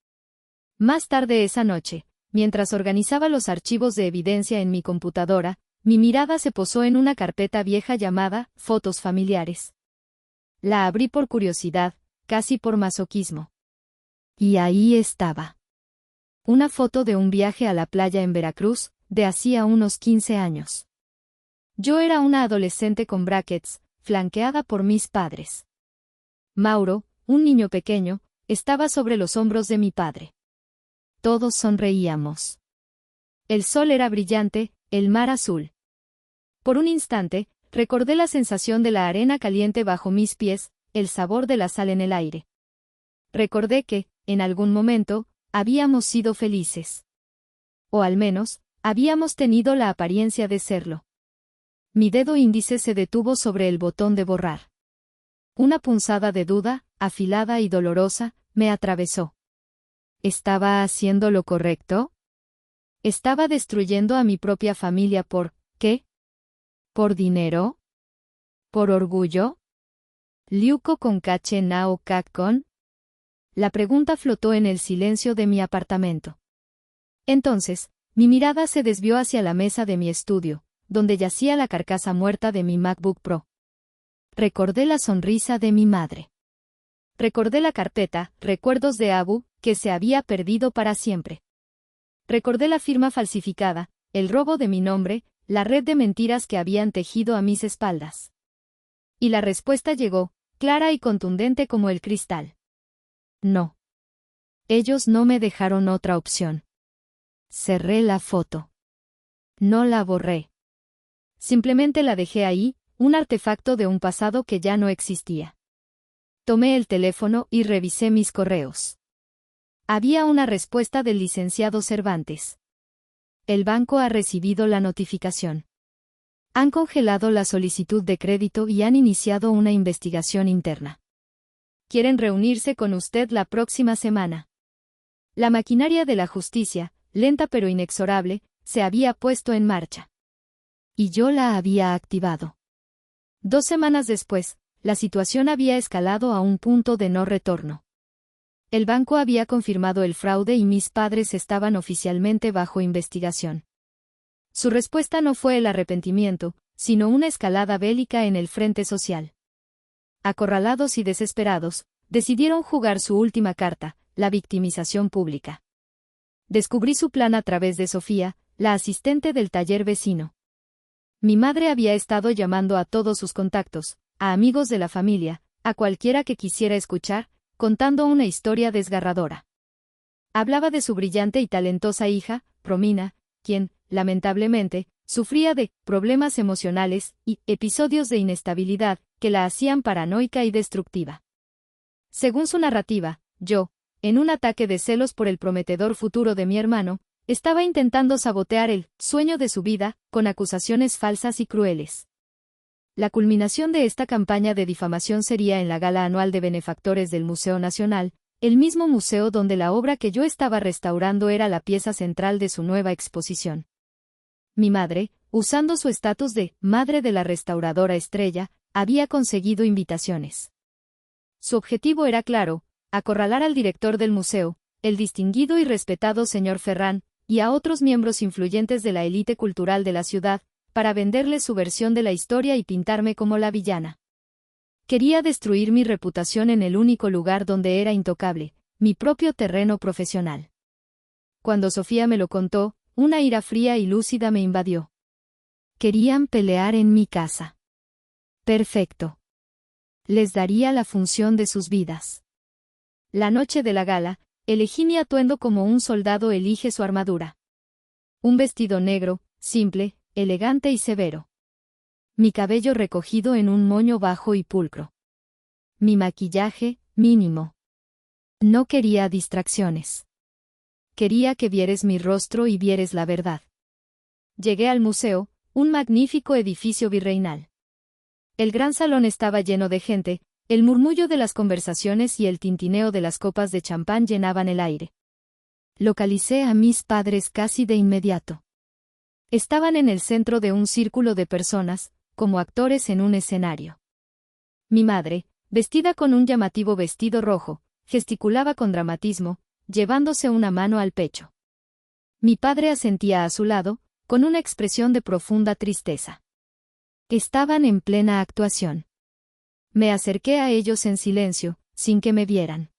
Más tarde esa noche, mientras organizaba los archivos de evidencia en mi computadora, mi mirada se posó en una carpeta vieja llamada Fotos familiares. La abrí por curiosidad, casi por masoquismo. Y ahí estaba. Una foto de un viaje a la playa en Veracruz, de hacía unos 15 años. Yo era una adolescente con brackets, flanqueada por mis padres. Mauro, un niño pequeño, estaba sobre los hombros de mi padre. Todos sonreíamos. El sol era brillante, el mar azul. Por un instante, recordé la sensación de la arena caliente bajo mis pies, el sabor de la sal en el aire. Recordé que, en algún momento, habíamos sido felices. O al menos, habíamos tenido la apariencia de serlo. Mi dedo índice se detuvo sobre el botón de borrar. Una punzada de duda, afilada y dolorosa, me atravesó. ¿Estaba haciendo lo correcto? ¿Estaba destruyendo a mi propia familia por qué? ¿Por dinero? ¿Por orgullo? ¿Liuko con cache nao kakon? La pregunta flotó en el silencio de mi apartamento. Entonces, mi mirada se desvió hacia la mesa de mi estudio, donde yacía la carcasa muerta de mi MacBook Pro. Recordé la sonrisa de mi madre. Recordé la carpeta, Recuerdos de Abu, que se había perdido para siempre. Recordé la firma falsificada, el robo de mi nombre, la red de mentiras que habían tejido a mis espaldas. Y la respuesta llegó, clara y contundente como el cristal. No. Ellos no me dejaron otra opción. Cerré la foto. No la borré. Simplemente la dejé ahí, un artefacto de un pasado que ya no existía. Tomé el teléfono y revisé mis correos. Había una respuesta del licenciado Cervantes. El banco ha recibido la notificación. Han congelado la solicitud de crédito y han iniciado una investigación interna. Quieren reunirse con usted la próxima semana. La maquinaria de la justicia, lenta pero inexorable, se había puesto en marcha. Y yo la había activado. 2 semanas después, la situación había escalado a un punto de no retorno. El banco había confirmado el fraude y mis padres estaban oficialmente bajo investigación. Su respuesta no fue el arrepentimiento, sino una escalada bélica en el frente social. Acorralados y desesperados, decidieron jugar su última carta, la victimización pública. Descubrí su plan a través de Sofía, la asistente del taller vecino. Mi madre había estado llamando a todos sus contactos, a amigos de la familia, a cualquiera que quisiera escuchar, contando una historia desgarradora. Hablaba de su brillante y talentosa hija, Romina, quien, lamentablemente, sufría de problemas emocionales y episodios de inestabilidad que la hacían paranoica y destructiva. Según su narrativa, yo, en un ataque de celos por el prometedor futuro de mi hermano, estaba intentando sabotear el sueño de su vida, con acusaciones falsas y crueles. La culminación de esta campaña de difamación sería en la gala anual de benefactores del Museo Nacional, el mismo museo donde la obra que yo estaba restaurando era la pieza central de su nueva exposición. Mi madre, usando su estatus de madre de la restauradora estrella, había conseguido invitaciones. Su objetivo era claro: acorralar al director del museo, el distinguido y respetado señor Ferrán, y a otros miembros influyentes de la élite cultural de la ciudad, para venderles su versión de la historia y pintarme como la villana. Quería destruir mi reputación en el único lugar donde era intocable, mi propio terreno profesional. Cuando Sofía me lo contó, una ira fría y lúcida me invadió. Querían pelear en mi casa. Perfecto. Les daría la función de sus vidas. La noche de la gala, elegí mi atuendo como un soldado elige su armadura. Un vestido negro, simple, elegante y severo. Mi cabello recogido en un moño bajo y pulcro. Mi maquillaje, mínimo. No quería distracciones. Quería que vieres mi rostro y vieres la verdad. Llegué al museo, un magnífico edificio virreinal. El gran salón estaba lleno de gente, el murmullo de las conversaciones y el tintineo de las copas de champán llenaban el aire. Localicé a mis padres casi de inmediato. Estaban en el centro de un círculo de personas, como actores en un escenario. Mi madre, vestida con un llamativo vestido rojo, gesticulaba con dramatismo, llevándose una mano al pecho. Mi padre asentía a su lado, con una expresión de profunda tristeza. Estaban en plena actuación. Me acerqué a ellos en silencio, sin que me vieran.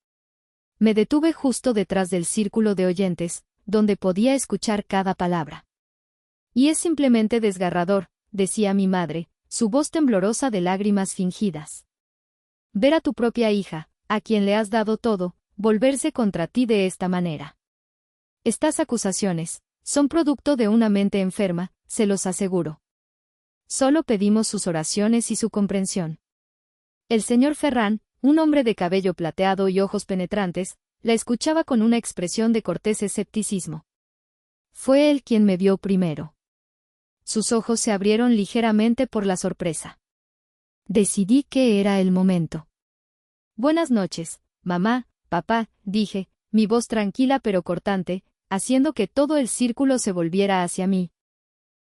Me detuve justo detrás del círculo de oyentes, donde podía escuchar cada palabra. Y es simplemente desgarrador, decía mi madre, su voz temblorosa de lágrimas fingidas. Ver a tu propia hija, a quien le has dado todo, volverse contra ti de esta manera. Estas acusaciones son producto de una mente enferma, se los aseguro. Solo pedimos sus oraciones y su comprensión. El señor Ferrán, un hombre de cabello plateado y ojos penetrantes, la escuchaba con una expresión de cortés escepticismo. Fue él quien me vio primero. Sus ojos se abrieron ligeramente por la sorpresa. Decidí que era el momento. Buenas noches, mamá, papá, dije, mi voz tranquila pero cortante, haciendo que todo el círculo se volviera hacia mí.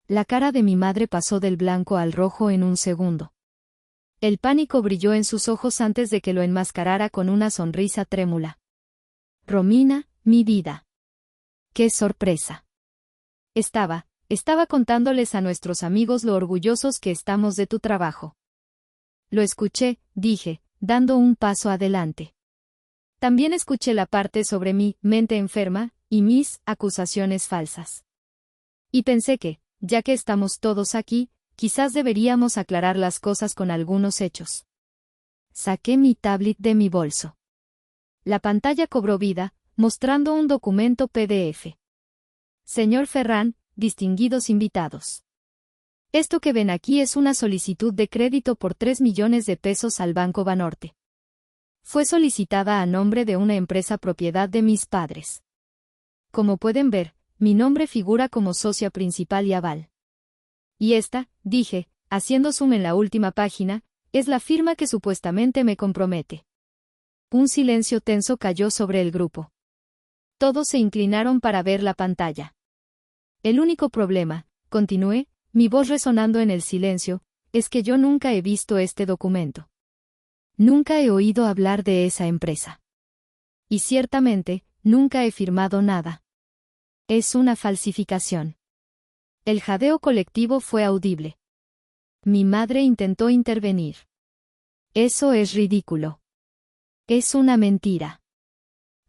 La cara de mi madre pasó del blanco al rojo en un segundo. El pánico brilló en sus ojos antes de que lo enmascarara con una sonrisa trémula. Romina, mi vida. ¡Qué sorpresa! Estaba contándoles a nuestros amigos lo orgullosos que estamos de tu trabajo. Lo escuché, dije, dando un paso adelante. También escuché la parte sobre mi mente enferma y mis acusaciones falsas. Y pensé que, ya que estamos todos aquí, quizás deberíamos aclarar las cosas con algunos hechos. Saqué mi tablet de mi bolso. La pantalla cobró vida, mostrando un documento PDF. Señor Ferran, distinguidos invitados. Esto que ven aquí es una solicitud de crédito por 3 millones de pesos al Banco Banorte. Fue solicitada a nombre de una empresa propiedad de mis padres. Como pueden ver, mi nombre figura como socia principal y aval. Y esta, dije, haciendo zoom en la última página, es la firma que supuestamente me compromete. Un silencio tenso cayó sobre el grupo. Todos se inclinaron para ver la pantalla. El único problema, continué, mi voz resonando en el silencio, es que yo nunca he visto este documento. Nunca he oído hablar de esa empresa. Y ciertamente, nunca he firmado nada. Es una falsificación. El jadeo colectivo fue audible. Mi madre intentó intervenir. Eso es ridículo. Es una mentira.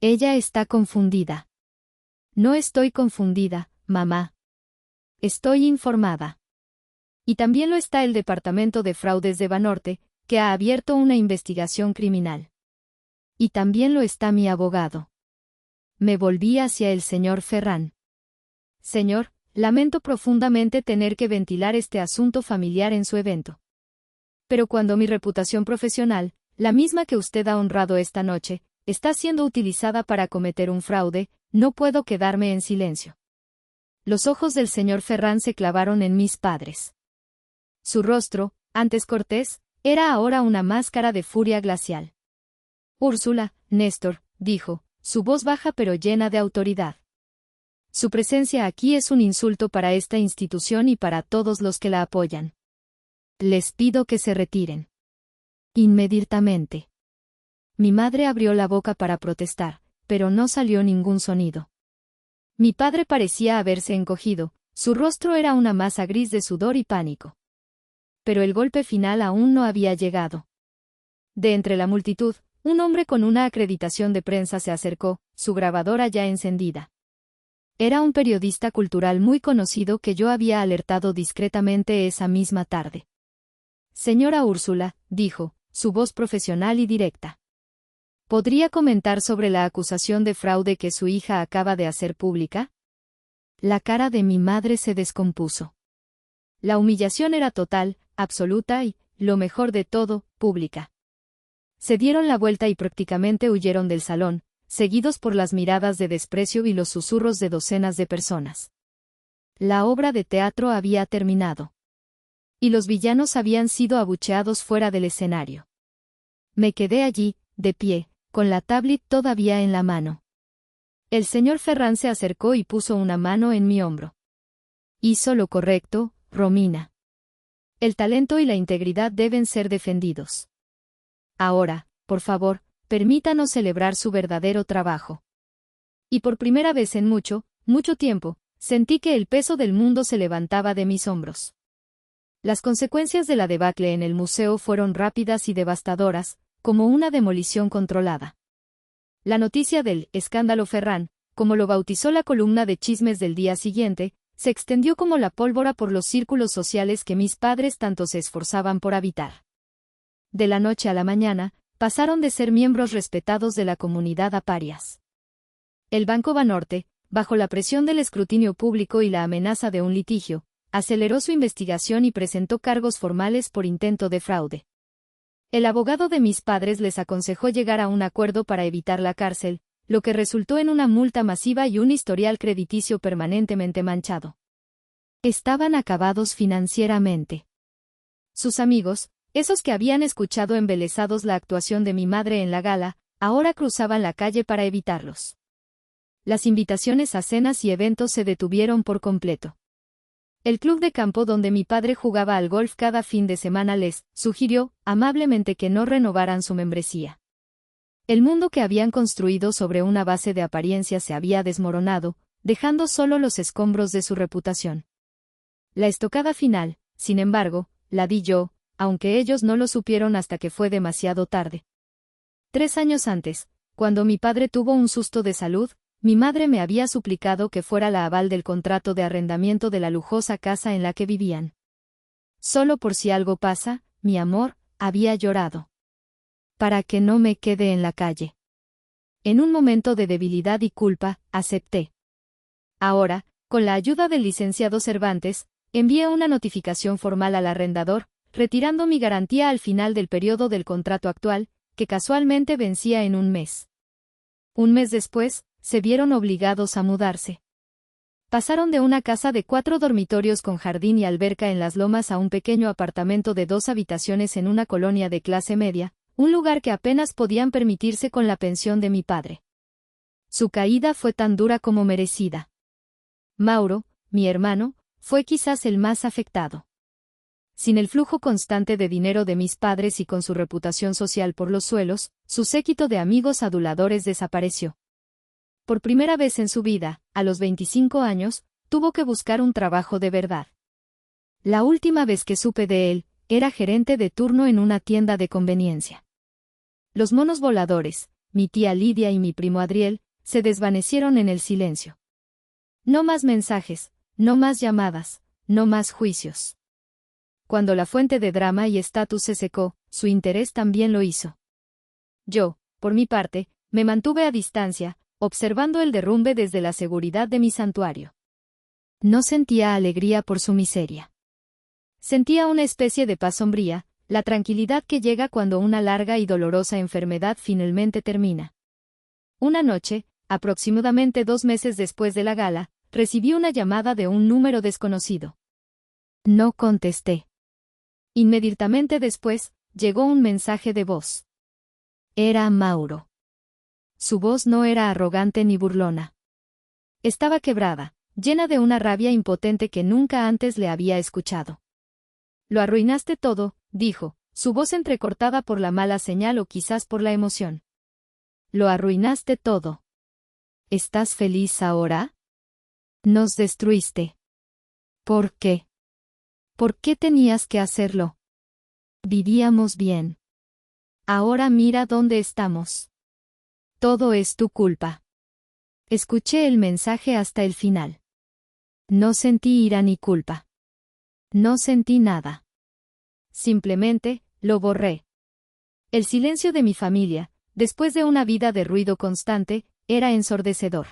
Ella está confundida. No estoy confundida, mamá. Estoy informada. Y también lo está el Departamento de Fraudes de Banorte, que ha abierto una investigación criminal. Y también lo está mi abogado. Me volví hacia el señor Ferran. Señor, lamento profundamente tener que ventilar este asunto familiar en su evento. Pero cuando mi reputación profesional, la misma que usted ha honrado esta noche, está siendo utilizada para cometer un fraude, no puedo quedarme en silencio. Los ojos del señor Ferran se clavaron en mis padres. Su rostro, antes cortés, era ahora una máscara de furia glacial. Úrsula, Néstor, dijo, su voz baja pero llena de autoridad. Su presencia aquí es un insulto para esta institución y para todos los que la apoyan. Les pido que se retiren. Inmediatamente. Mi madre abrió la boca para protestar, pero no salió ningún sonido. Mi padre parecía haberse encogido, su rostro era una masa gris de sudor y pánico. Pero el golpe final aún no había llegado. De entre la multitud, un hombre con una acreditación de prensa se acercó, su grabadora ya encendida. Era un periodista cultural muy conocido que yo había alertado discretamente esa misma tarde. Señora Úrsula, dijo, su voz profesional y directa. ¿Podría comentar sobre la acusación de fraude que su hija acaba de hacer pública? La cara de mi madre se descompuso. La humillación era total, absoluta y, lo mejor de todo, pública. Se dieron la vuelta y prácticamente huyeron del salón, seguidos por las miradas de desprecio y los susurros de docenas de personas. La obra de teatro había terminado. Y los villanos habían sido abucheados fuera del escenario. Me quedé allí, de pie, con la tablet todavía en la mano. El señor Ferran se acercó y puso una mano en mi hombro. Hizo lo correcto, Romina. El talento y la integridad deben ser defendidos. Ahora, por favor, permítanos celebrar su verdadero trabajo. Y por primera vez en mucho, mucho tiempo, sentí que el peso del mundo se levantaba de mis hombros. Las consecuencias de la debacle en el museo fueron rápidas y devastadoras, como una demolición controlada. La noticia del escándalo Ferran, como lo bautizó la columna de chismes del día siguiente, se extendió como la pólvora por los círculos sociales que mis padres tanto se esforzaban por habitar. De la noche a la mañana, pasaron de ser miembros respetados de la comunidad a parias. El Banco Banorte, bajo la presión del escrutinio público y la amenaza de un litigio, aceleró su investigación y presentó cargos formales por intento de fraude. El abogado de mis padres les aconsejó llegar a un acuerdo para evitar la cárcel, lo que resultó en una multa masiva y un historial crediticio permanentemente manchado. Estaban acabados financieramente. Sus amigos, esos que habían escuchado embelesados la actuación de mi madre en la gala, ahora cruzaban la calle para evitarlos. Las invitaciones a cenas y eventos se detuvieron por completo. El club de campo donde mi padre jugaba al golf cada fin de semana les sugirió, amablemente, que no renovaran su membresía. El mundo que habían construido sobre una base de apariencia se había desmoronado, dejando solo los escombros de su reputación. La estocada final, sin embargo, la di yo, aunque ellos no lo supieron hasta que fue demasiado tarde. 3 años antes, cuando mi padre tuvo un susto de salud, mi madre me había suplicado que fuera la aval del contrato de arrendamiento de la lujosa casa en la que vivían. Solo por si algo pasa, mi amor, había llorado. Para que no me quede en la calle. En un momento de debilidad y culpa, acepté. Ahora, con la ayuda del licenciado Cervantes, envié una notificación formal al arrendador, retirando mi garantía al final del periodo del contrato actual, que casualmente vencía en un mes. Un mes después, se vieron obligados a mudarse. Pasaron de una casa de 4 dormitorios con jardín y alberca en Las Lomas a un pequeño apartamento de 2 habitaciones en una colonia de clase media, un lugar que apenas podían permitirse con la pensión de mi padre. Su caída fue tan dura como merecida. Mauro, mi hermano, fue quizás el más afectado. Sin el flujo constante de dinero de mis padres y con su reputación social por los suelos, su séquito de amigos aduladores desapareció. Por primera vez en su vida, a los 25 años, tuvo que buscar un trabajo de verdad. La última vez que supe de él, era gerente de turno en una tienda de conveniencia. Los monos voladores, mi tía Lidia y mi primo Adriel, se desvanecieron en el silencio. No más mensajes, no más llamadas, no más juicios. Cuando la fuente de drama y estatus se secó, su interés también lo hizo. Yo, por mi parte, me mantuve a distancia, observando el derrumbe desde la seguridad de mi santuario. No sentía alegría por su miseria. Sentía una especie de paz sombría, la tranquilidad que llega cuando una larga y dolorosa enfermedad finalmente termina. Una noche, aproximadamente 2 meses después de la gala, recibí una llamada de un número desconocido. No contesté. Inmediatamente después, llegó un mensaje de voz. Era Mauro. Su voz no era arrogante ni burlona. Estaba quebrada, llena de una rabia impotente que nunca antes le había escuchado. Lo arruinaste todo, dijo, su voz entrecortada por la mala señal o quizás por la emoción. Lo arruinaste todo. ¿Estás feliz ahora? Nos destruiste. ¿Por qué? ¿Por qué tenías que hacerlo? Vivíamos bien. Ahora mira dónde estamos. Todo es tu culpa. Escuché el mensaje hasta el final. No sentí ira ni culpa. No sentí nada. Simplemente, lo borré. El silencio de mi familia, después de una vida de ruido constante, era ensordecedor.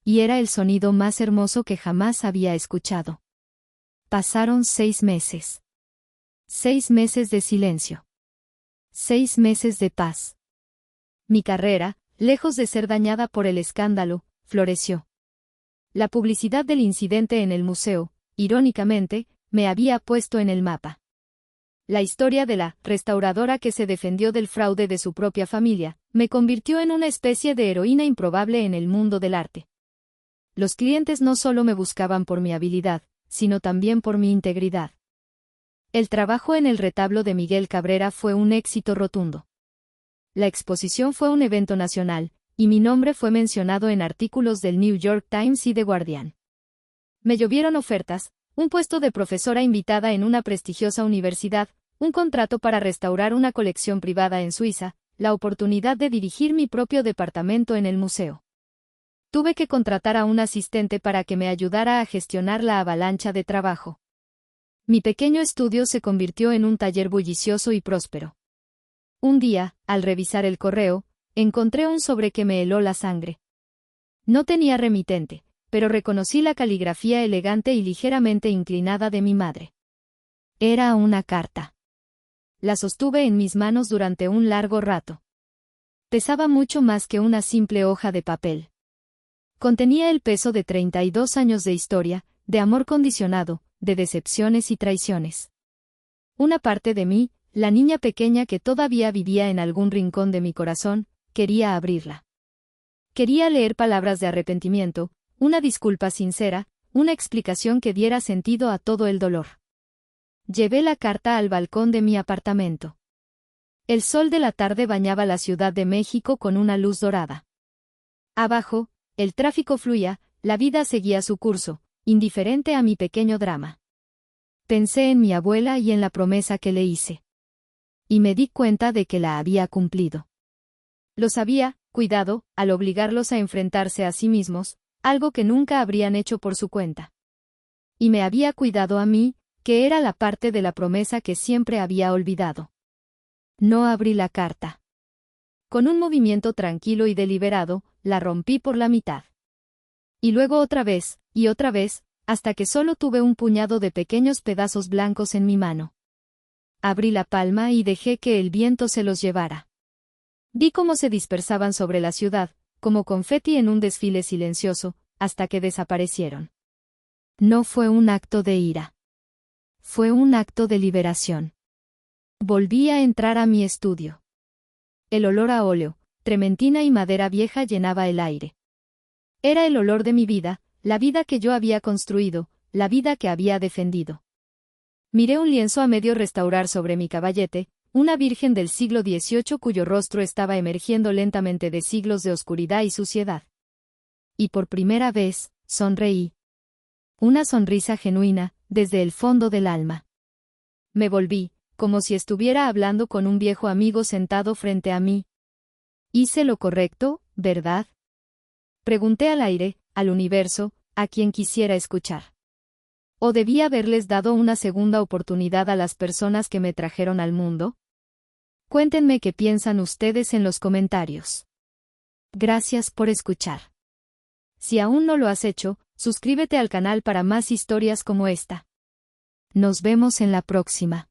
Y era el sonido más hermoso que jamás había escuchado. Pasaron 6 meses. 6 meses de silencio. 6 meses de paz. Mi carrera, lejos de ser dañada por el escándalo, floreció. La publicidad del incidente en el museo, irónicamente, me había puesto en el mapa. La historia de la restauradora que se defendió del fraude de su propia familia, me convirtió en una especie de heroína improbable en el mundo del arte. Los clientes no solo me buscaban por mi habilidad, sino también por mi integridad. El trabajo en el retablo de Miguel Cabrera fue un éxito rotundo. La exposición fue un evento nacional, y mi nombre fue mencionado en artículos del New York Times y The Guardian. Me llovieron ofertas, un puesto de profesora invitada en una prestigiosa universidad, un contrato para restaurar una colección privada en Suiza, la oportunidad de dirigir mi propio departamento en el museo. Tuve que contratar a un asistente para que me ayudara a gestionar la avalancha de trabajo. Mi pequeño estudio se convirtió en un taller bullicioso y próspero. Un día, al revisar el correo, encontré un sobre que me heló la sangre. No tenía remitente, pero reconocí la caligrafía elegante y ligeramente inclinada de mi madre. Era una carta. La sostuve en mis manos durante un largo rato. Pesaba mucho más que una simple hoja de papel. Contenía el peso de 32 años de historia, de amor condicionado, de decepciones y traiciones. Una parte de mí, la niña pequeña que todavía vivía en algún rincón de mi corazón, quería abrirla. Quería leer palabras de arrepentimiento, una disculpa sincera, una explicación que diera sentido a todo el dolor. Llevé la carta al balcón de mi apartamento. El sol de la tarde bañaba la Ciudad de México con una luz dorada. Abajo, el tráfico fluía, la vida seguía su curso, indiferente a mi pequeño drama. Pensé en mi abuela y en la promesa que le hice. Y me di cuenta de que la había cumplido. Lo sabía, cuidado, al obligarlos a enfrentarse a sí mismos, algo que nunca habrían hecho por su cuenta. Y me había cuidado a mí, que era la parte de la promesa que siempre había olvidado. No abrí la carta. Con un movimiento tranquilo y deliberado, la rompí por la mitad. Y luego otra vez, hasta que solo tuve un puñado de pequeños pedazos blancos en mi mano. Abrí la palma y dejé que el viento se los llevara. Vi cómo se dispersaban sobre la ciudad, como confeti en un desfile silencioso, hasta que desaparecieron. No fue un acto de ira. Fue un acto de liberación. Volví a entrar a mi estudio. El olor a óleo, trementina y madera vieja llenaba el aire. Era el olor de mi vida, la vida que yo había construido, la vida que había defendido. Miré un lienzo a medio restaurar sobre mi caballete, una virgen del siglo XVIII cuyo rostro estaba emergiendo lentamente de siglos de oscuridad y suciedad. Y por primera vez, sonreí. Una sonrisa genuina, desde el fondo del alma. Me volví, como si estuviera hablando con un viejo amigo sentado frente a mí. Hice lo correcto, ¿verdad? Pregunté al aire, al universo, a quien quisiera escuchar. ¿O debía haberles dado una segunda oportunidad a las personas que me trajeron al mundo? Cuéntenme qué piensan ustedes en los comentarios. Gracias por escuchar. Si aún no lo has hecho, suscríbete al canal para más historias como esta. Nos vemos en la próxima.